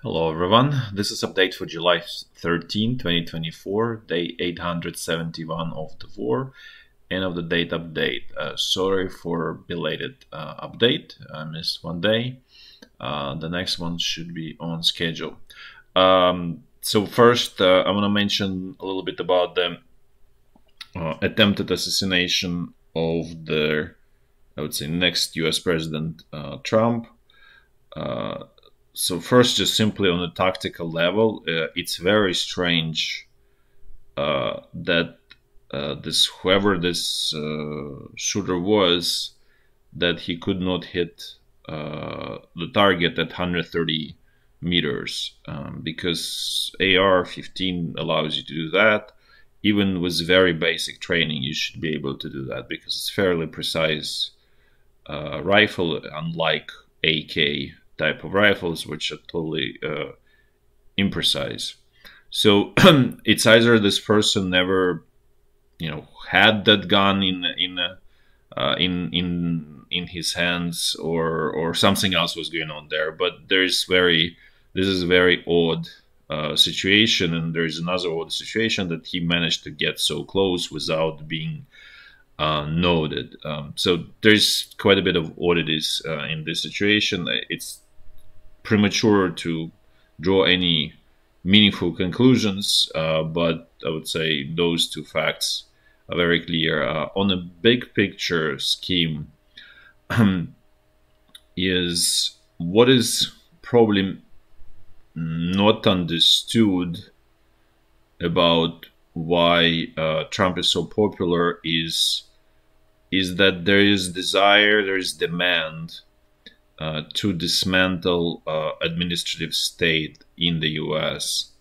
Hello everyone, this is update for July 13, 2024, day 871 of the war, end of the date update. Sorry for belated update, I missed one day. The next one should be on schedule. So first, I want to mention a little bit about the attempted assassination of the, I would say, next US President Trump. So first, just simply on a tactical level, it's very strange that whoever this shooter was, that he could not hit the target at 130 meters, because AR-15 allows you to do that. Even with very basic training, you should be able to do that because it's fairly precise rifle, unlike AK type of rifles, which are totally imprecise. So it's either this person never, had that gun in his hands, or something else was going on there. But this is a very odd situation, and there is another odd situation that he managed to get so close without being noted. So there's quite a bit of oddities in this situation. It's premature to draw any meaningful conclusions, but I would say those two facts are very clear. On a big picture scheme, is what is probably not understood about why Trump is so popular is that there is desire, there is demand to dismantle administrative state in the US.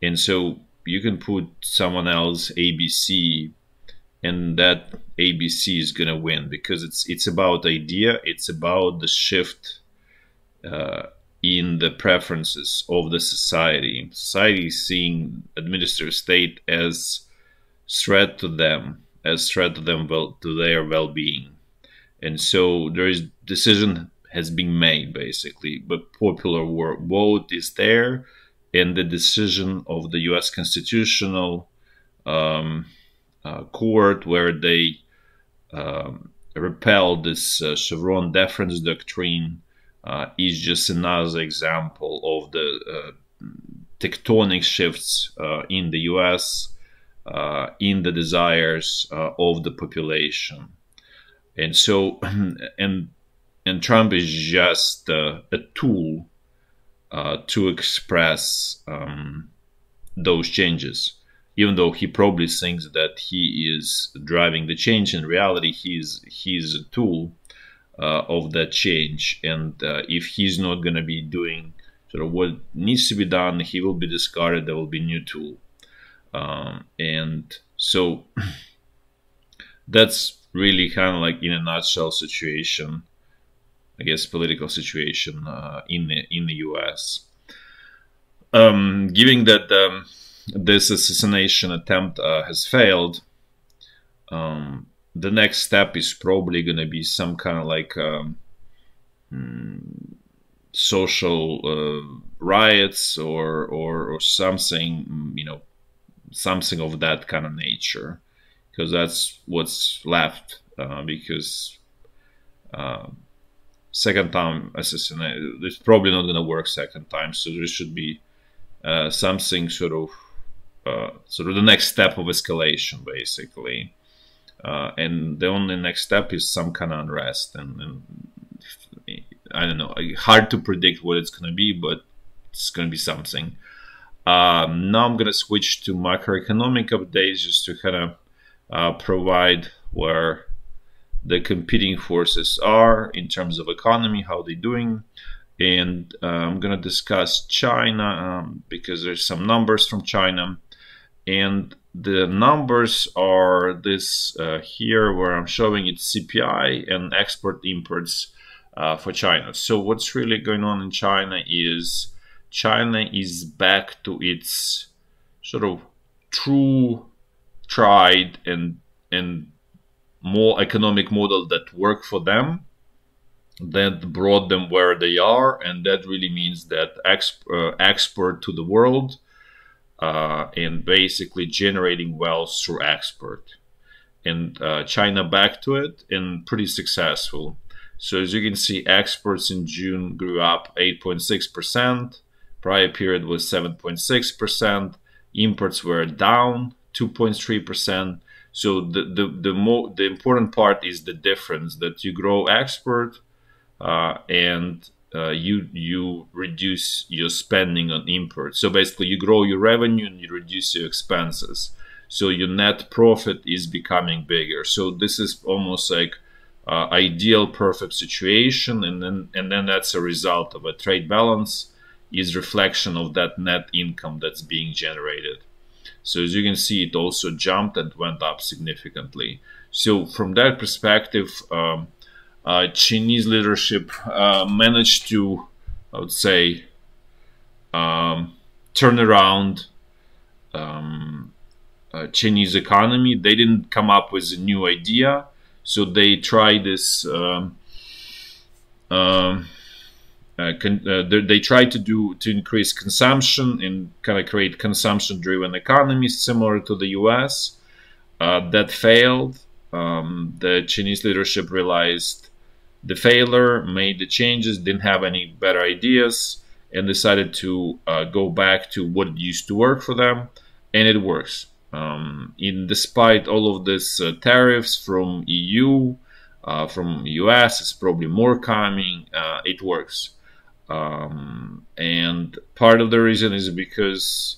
And so you can put someone else, ABC, and that ABC is going to win, because it's about idea, it's about the shift in the preferences of the society. Society is seeing administrative state as threat to them, to their well-being. And so there is decision has been made, basically, but popular vote is there, and the decision of the U.S. Constitutional Court, where they repel this Chevron deference doctrine, is just another example of the tectonic shifts in the U.S., in the desires of the population. And so, and Trump is just a tool to express those changes. Even though he probably thinks that he is driving the change, in reality, he's a tool of that change. And if he's not going to be doing sort of what needs to be done, he will be discarded. There will be a new tool. And so that's really kind of like, in a nutshell, situation, I guess, political situation in the U.S. Given that this assassination attempt has failed, the next step is probably going to be some kind of like social riots or something, something of that kind of nature, because that's what's left. Because second time assassination, it's probably not going to work second time. So there should be something sort of the next step of escalation, basically. And the only next step is some kind of unrest. And I don't know, hard to predict what it's going to be, but it's going to be something. Now I'm going to switch to macroeconomic updates, just to kind of provide where the competing forces are in terms of economy, how they're doing. And I'm going to discuss China, because there's some numbers from China. And the numbers are this here, where I'm showing it's CPI and export imports for China. So what's really going on in China is back to its sort of true, tried and more economic model that worked for them, that brought them where they are, and that really means that export to the world, and basically generating wealth through export. And China back to it and pretty successful. So as you can see, exports in June grew up 8.6%. Prior period was 7.6%. Imports were down 2.3%. So the important part is the difference that you grow export, and you reduce your spending on import. So basically, you grow your revenue and you reduce your expenses. So your net profit is becoming bigger. So this is almost like ideal, perfect situation, and then that's a result of a trade balance, is reflection of that net income that's being generated. So as you can see, it also jumped and went up significantly. So from that perspective, Chinese leadership managed to, I would say, turn around Chinese economy. They didn't come up with a new idea, so they tried this. They tried to increase consumption and kind of create consumption-driven economies similar to the U.S. That failed. The Chinese leadership realized the failure, made the changes, didn't have any better ideas, and decided to go back to what used to work for them, and it works. Despite all of this tariffs from EU, from US, it's probably more coming. It works, and part of the reason is because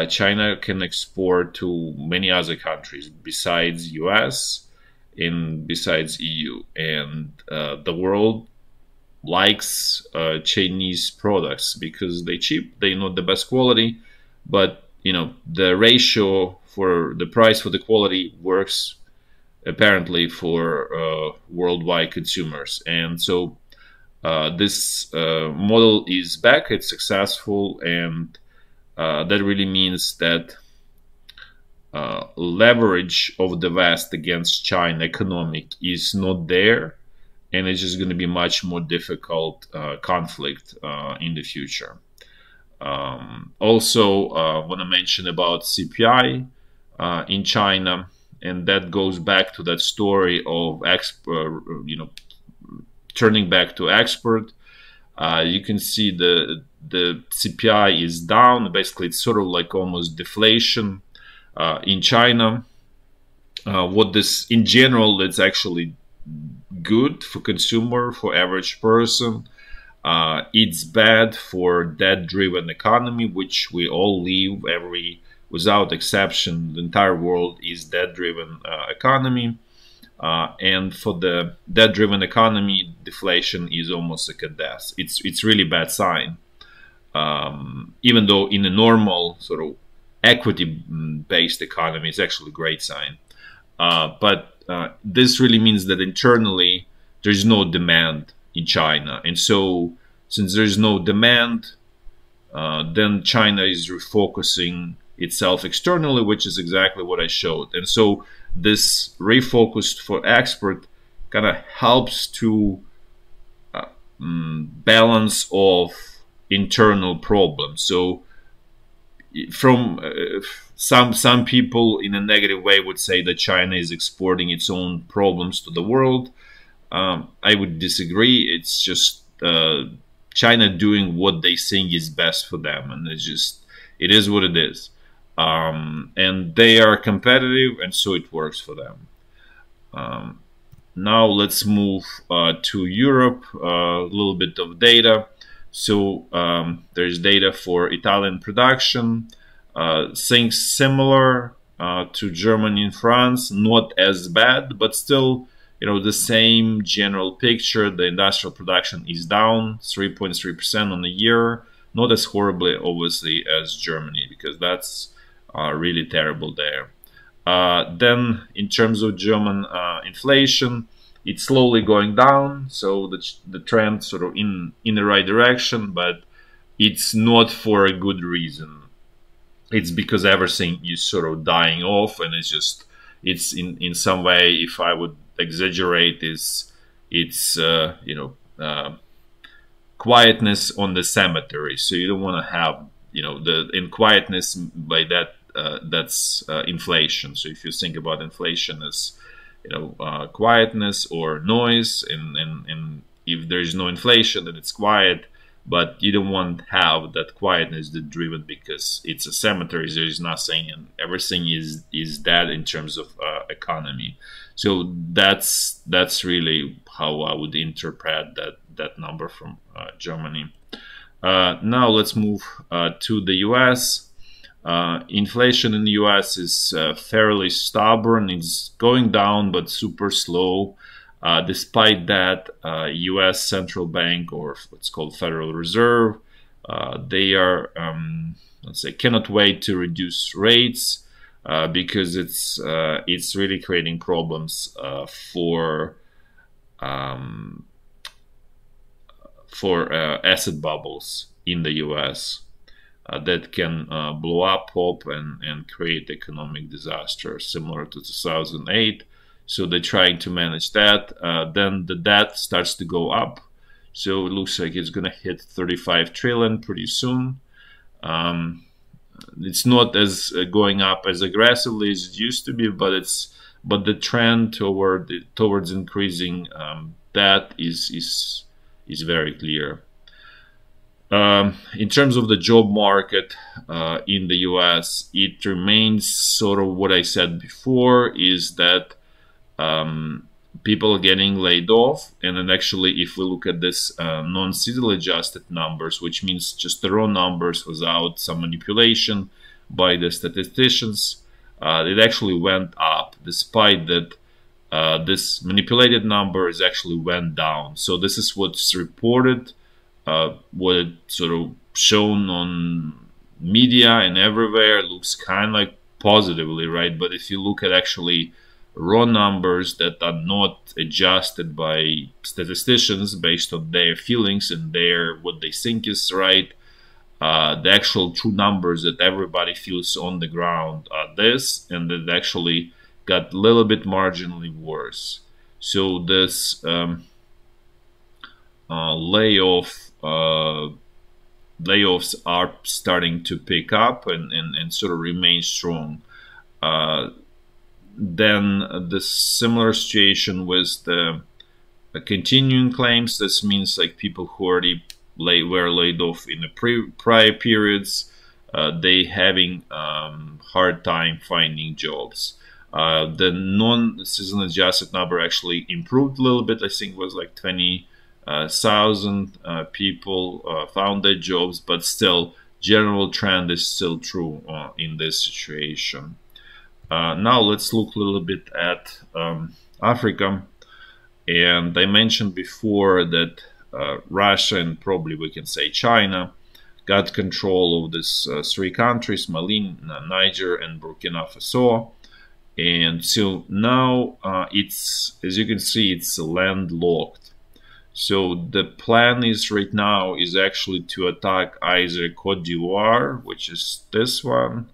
China can export to many other countries besides US and besides EU, and the world likes Chinese products because they're cheap, they're not the best quality, but the ratio for the price for the quality works apparently for worldwide consumers. And so this model is back, it's successful, and that really means that leverage of the West against China economic is not there, and it's just going to be much more difficult conflict in the future. Also, want to mention about CPI in China, and that goes back to that story of turning back to export. You can see the CPI is down. Basically, it's sort of like almost deflation in China. What this in general, it's actually good for consumer, for average person. It's bad for debt-driven economy, which we all live without exception. The entire world is debt-driven economy, and for the debt-driven economy, deflation is almost like a death. It's really bad sign. Even though in a normal sort of equity-based economy, it's actually a great sign. But this really means that internally there's no demand in China, and so since there's no demand, then China is refocusing itself externally, which is exactly what I showed. And so this refocused for export kind of helps to balance off internal problems. So from some people in a negative way would say that China is exporting its own problems to the world. I would disagree. It's just China doing what they think is best for them, and it is what it is. And they are competitive, and so it works for them. Now let's move to Europe. A little bit of data. So there's data for Italian production. Things similar to Germany and France, not as bad, but still, the same general picture. The industrial production is down 3.3% on the year. Not as horribly, obviously, as Germany, because that's really terrible there. Then, in terms of German inflation, it's slowly going down. So the trend sort of in the right direction, but it's not for a good reason. It's because everything is sort of dying off, and it's in some way, if I would exaggerate, it's quietness on the cemetery. So you don't want to have, in quietness, by that, that's inflation. So if you think about inflation as, quietness or noise, and if there is no inflation, then it's quiet. But you don't want to have that quietness that driven because it's a cemetery. There is nothing, and everything is dead in terms of economy. So that's really how I would interpret that number from Germany. Now let's move to the U.S. Inflation in the U.S. is fairly stubborn. It's going down, but super slow. Despite that, U.S. Central Bank, or what's called Federal Reserve, they are, let's say, cannot wait to reduce rates because it's really creating problems for asset bubbles in the U.S. That can blow up and create economic disaster similar to 2008. So they're trying to manage that. Then the debt starts to go up. So it looks like it's going to hit 35 trillion pretty soon. It's not as going up as aggressively as it used to be, but the trend towards increasing debt is very clear. In terms of the job market in the US, it remains sort of what I said before, is that people are getting laid off. And then actually, if we look at this non-seasonally adjusted numbers, which means just the raw numbers without some manipulation by the statisticians, it actually went up, despite that this manipulated number is actually went down. So this is what's reported, what it sort of shown on media and everywhere. It looks kind of like positively, right? But if you look at actually raw numbers that are not adjusted by statisticians based on their feelings and what they think is right, the actual true numbers that everybody feels on the ground are this, and that actually got a little bit marginally worse. So this layoffs are starting to pick up and sort of remain strong. Then the similar situation with the continuing claims. This means like people who already were laid off in the prior periods, they having hard time finding jobs. The non-season adjusted number actually improved a little bit. I think it was like 20,000 people found their jobs, but still general trend is still true in this situation. Now let's look a little bit at Africa. And I mentioned before that Russia, and probably we can say China, got control of these three countries, Mali, Niger, and Burkina Faso. And so now it's, as you can see, it's landlocked. So the plan is right now is actually to attack either Côte d'Ivoire, which is this one,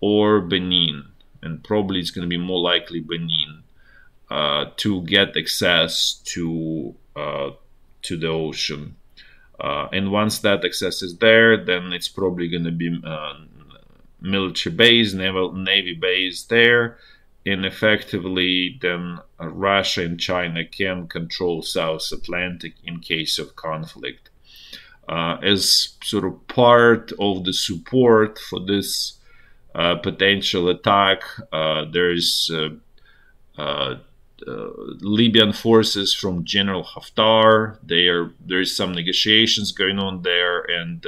or Benin. And probably it's going to be more likely Benin, to get access to the ocean. And once that access is there, then it's probably going to be military base, navy base there. And effectively, then Russia and China can control South Atlantic in case of conflict. As sort of part of the support for this potential attack, there's Libyan forces from General Haftar. There's some negotiations going on there, and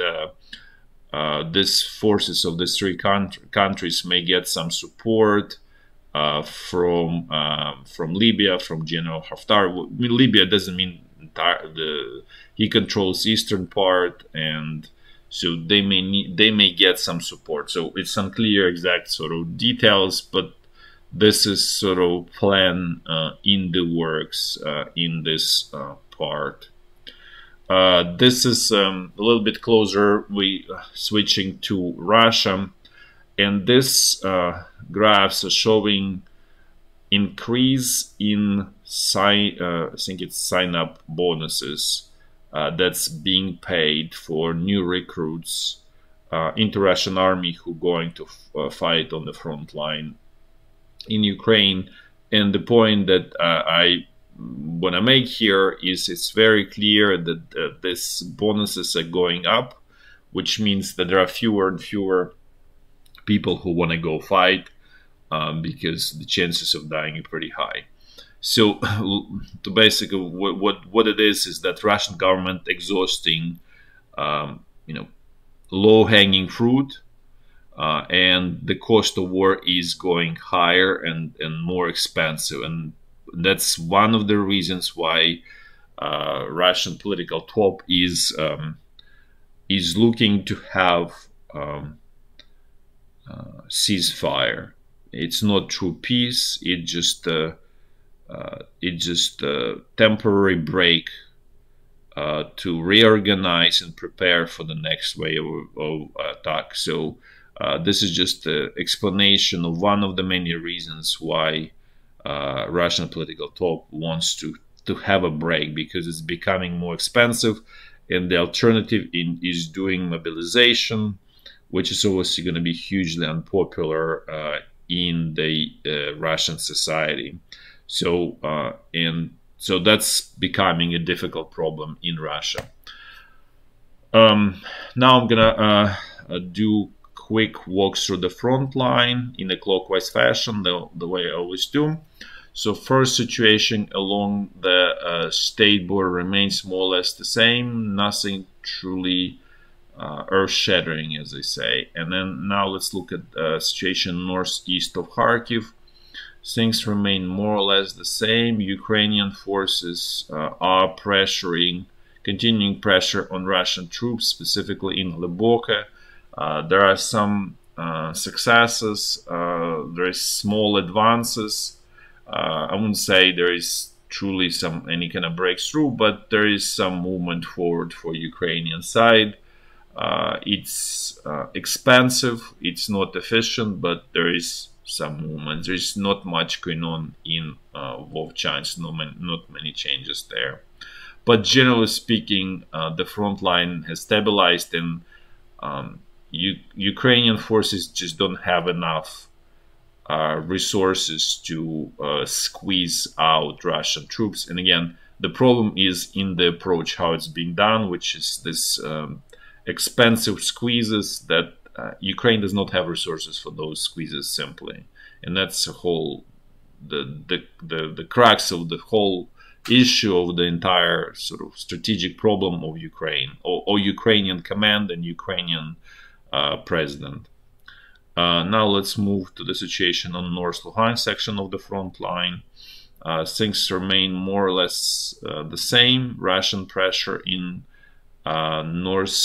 these forces of these three countries may get some support from Libya, from General Haftar. I mean, Libya doesn't mean he controls eastern part, and so they may get some support. So it's unclear exact sort of details, but this is sort of plan in the works in this part. This is a little bit closer. We switching to Russia, and this graphs are showing increase in I think it's sign-up bonuses. that's being paid for new recruits into Russian army who are going to fight on the front line in Ukraine. And the point that I want to make here is it's very clear that these bonuses are going up, which means that there are fewer and fewer people who want to go fight because the chances of dying are pretty high. So, to basically, what it is that Russian government exhausting, low-hanging fruit, and the cost of war is going higher and more expensive, and that's one of the reasons why Russian political top is looking to have ceasefire. It's not true peace. It's just a temporary break to reorganize and prepare for the next wave of attack. So this is just an explanation of one of the many reasons why Russian political top wants to have a break, because it's becoming more expensive, and the alternative is doing mobilization, which is obviously going to be hugely unpopular in the Russian society. So so that's becoming a difficult problem in Russia. Now I'm gonna do quick walk through the front line in a clockwise fashion, the way I always do. So first situation along the state border remains more or less the same, nothing truly earth-shattering, as they say. And then now let's look at the situation northeast of Kharkiv. Things remain more or less the same. Ukrainian forces are continuing pressure on Russian troops, specifically in Leboka. There are some successes. There is small advances. I wouldn't say there is truly any kind of breakthrough, but there is some movement forward for Ukrainian side. It's expensive. It's not efficient, but there is some movement. There's not much going on in Vovchansk, not many changes there. But generally speaking, the front line has stabilized, and Ukrainian forces just don't have enough resources to squeeze out Russian troops. And again, the problem is in the approach, how it's being done, which is this expensive squeezes that Ukraine does not have resources for those squeezes simply, and that's the whole the crux of the whole issue of the entire sort of strategic problem of Ukraine, or Ukrainian command and Ukrainian president. Now let's move to the situation on North Luhansk section of the front line. Things remain more or less the same. Russian pressure in north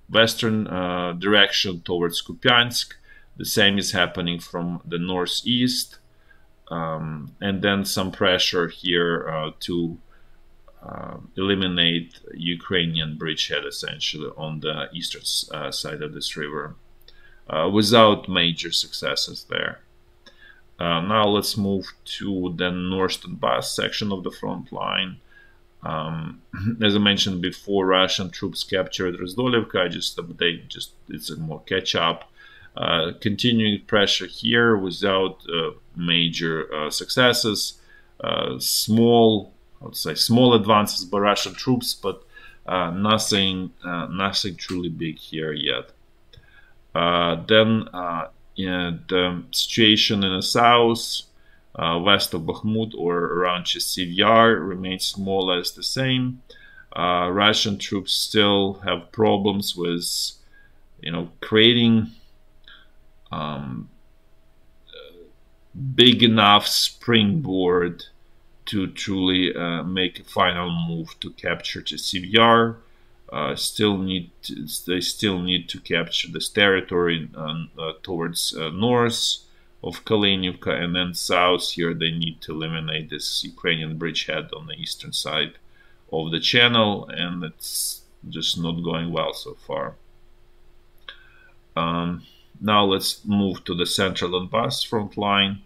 western direction towards Kupiansk. The same is happening from the northeast, and then some pressure here to eliminate Ukrainian bridgehead essentially on the eastern side of this river, without major successes there. Now let's move to the North Donbass section of the front line. As I mentioned before, Russian troops captured Urozhayne. Just update, it's a more catch up. Continuing pressure here without major successes. Small advances by Russian troops, but nothing truly big here yet. Then the situation in the south, west of Bakhmut or around Chasiv Yar, remains more or less the same. Russian troops still have problems with, creating big enough springboard to truly make a final move to capture Chasiv Yar. They still need to capture this territory towards north of Yevhenivka, and then south here they need to eliminate this Ukrainian bridgehead on the eastern side of the channel, and it's just not going well so far. Now let's move to the central Donbass front line.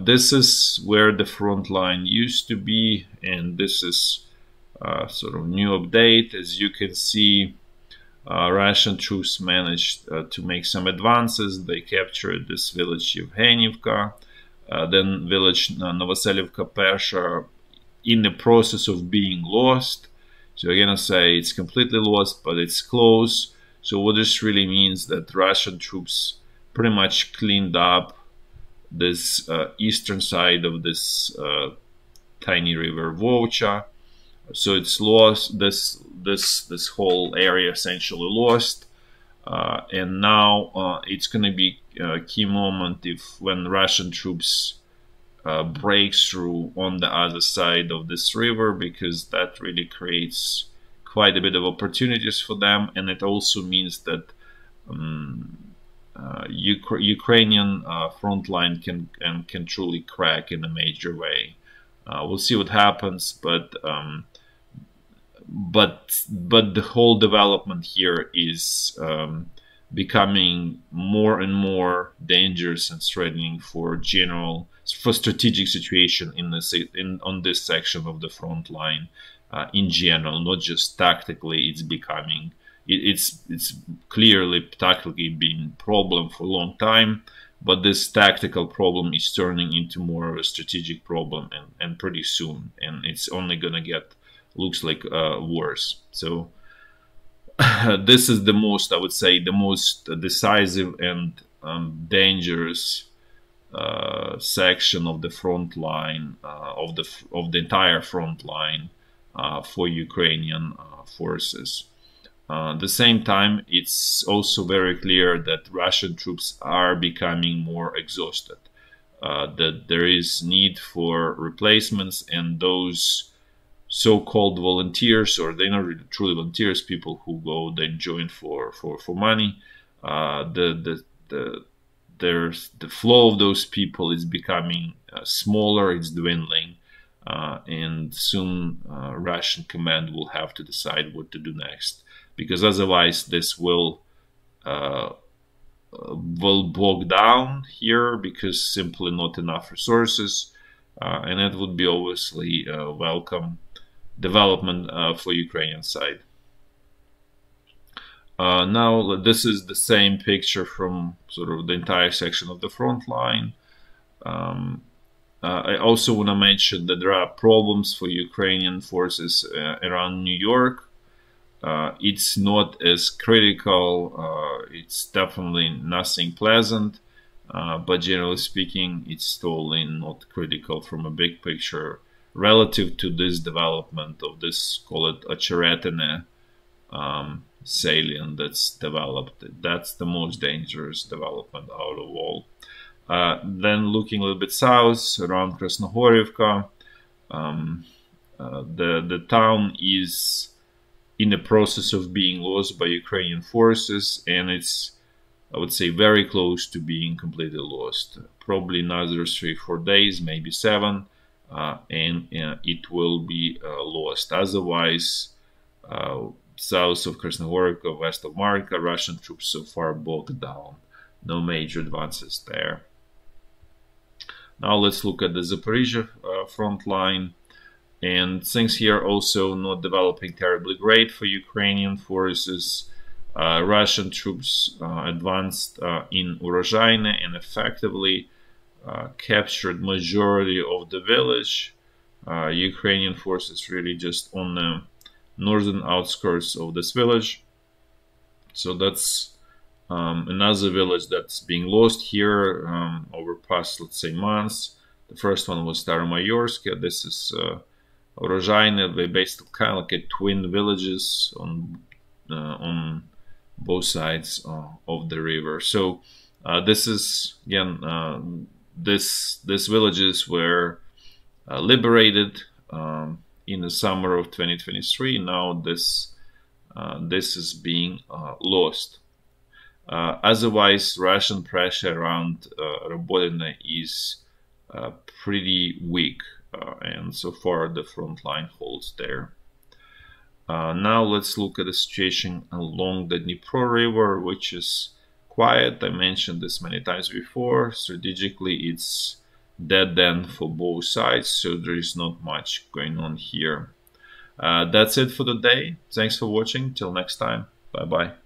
This is where the front line used to be, and this is sort of new update. As you can see, Russian troops managed to make some advances. They captured this village Yevhenivka, then village Novoselivka Persha, in the process of being lost. So I'm gonna say it's completely lost, but it's close. So what this really means that Russian troops pretty much cleaned up this eastern side of this tiny river Volcha. So it's lost. This whole area essentially lost, and now it's going to be a key moment when Russian troops break through on the other side of this river, because that really creates quite a bit of opportunities for them, and it also means that Ukrainian front line can truly crack in a major way. We'll see what happens, but the whole development here is becoming more and more dangerous and threatening for strategic situation on this section of the front line in general, not just tactically. It's becoming it's clearly tactically been a problem for a long time, but this tactical problem is turning into more of a strategic problem, and pretty soon, and it's only gonna get, looks like, worse. So this is the most, I would say, the most decisive and dangerous section of the front line, of the entire front line for Ukrainian forces. At the same time, it's also very clear that Russian troops are becoming more exhausted, that there is need for replacements, and those so-called volunteers, or they're not really truly volunteers, people who go then join for money, the flow of those people is becoming smaller, it's dwindling, and soon Russian command will have to decide what to do next, because otherwise this will bog down here, because simply not enough resources, and it would be obviously a welcome development for Ukrainian side. Now this is the same picture from sort of the entire section of the front line. I also want to mention that there are problems for Ukrainian forces around New York. It's not as critical, it's definitely nothing pleasant, but generally speaking, it's totally not critical from a big picture relative to this development of this, call it Ocheretyne salient that's developed. That's the most dangerous development out of all. Then looking a little bit south around Krasnohorivka, the town is in the process of being lost by Ukrainian forces, and it's, I would say, very close to being completely lost. Probably another 3-4 days, maybe 7, and it will be lost. Otherwise, south of Krasnohorivka, west of Marka, Russian troops so far bogged down. No major advances there. Now let's look at the Zaporizhya front line. And things here also not developing terribly great for Ukrainian forces. Russian troops advanced in Urozhayne and effectively captured majority of the village. Ukrainian forces really just on the northern outskirts of this village. So that's another village that's being lost here over past, let's say, months. The first one was Staromayorsk. This is Urozhayne. They basically kind of like twin villages on both sides of the river. So this is, again, these villages were liberated in the summer of 2023. Now this is being lost. Otherwise, Russian pressure around Robotyne is pretty weak, and so far the front line holds there. Now let's look at the situation along the Dnipro River, which is quiet. I mentioned this many times before. Strategically, it's dead end for both sides, so there is not much going on here. That's it for the day. Thanks for watching. Till next time. Bye bye.